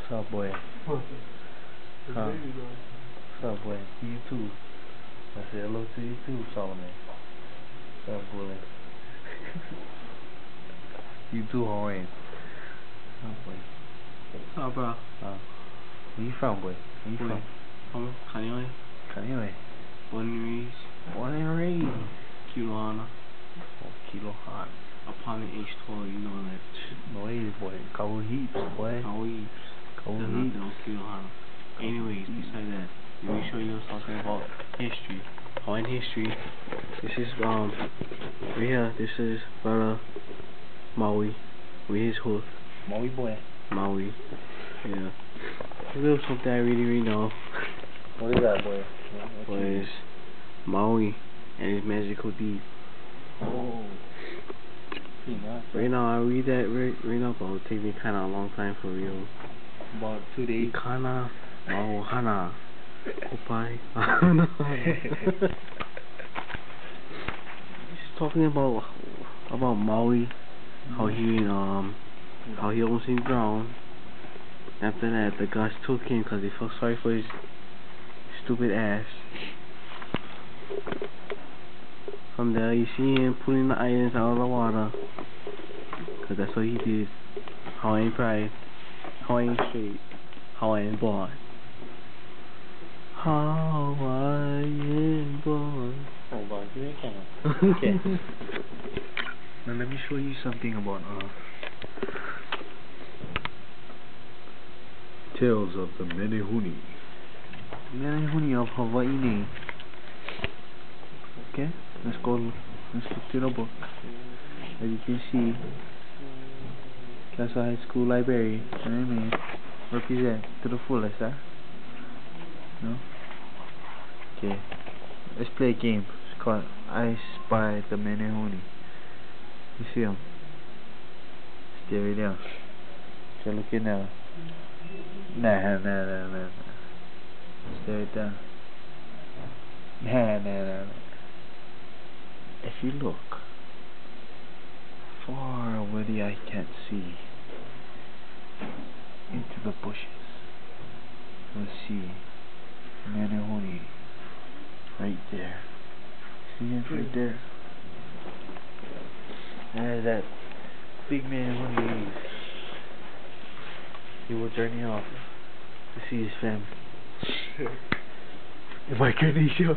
What's up, boy? Huh? What's up, boy? You too. I said hello to you too, Solomon. What's up, boy? You too, Hawaiian. What's up, boy? What's up, bro? Where you from, boy? Where you from? From Kaneohe. Kaneohe. Born and raised. Born and raised. Kilohana. Oh, Kilohana. Apartment H12, you know that. No way, boy. Couple heaps, boy. Couple heaps. There's nothing on Kilohana. Anyways, besides that, let me show you something about history. Hawaiian history. This is right here. This is brother Maui with his hood. Maui boy. Maui. Yeah. A little something I really know. What is that, boy? Was Maui and his magical deed. Oh. Right now, I read that right now, but it'll take me kind of a long time for real. About 2 days. Ikana Maohana Opai. He's talking about Maui, how he owns his ground. After that, the gods took him because they felt sorry for his stupid ass. From there, you see him pulling the islands out of the water, because that's what he did. Hawaiian pride, Hawaiian straight, Hawaiian born. Hawaiian born. Hold on, give me a camera. Okay. Now let me show you something about Tales of the Menehune. Menehune of Hawaii. Okay, let's look through the book. As you can see, Castle High School Library, you know what I mean? Represent to the fullest, huh? No? Okay, let's play a game. It's called I Spy the Menehune. You see him? Stay right there. Stay looking now. Nah. Stay right there. Nah. If you look far where the eye can't see, into the bushes, you'll see Menehune right there. See it right there? And that big Menehune, he will journey off to see his family. Am I gonna show?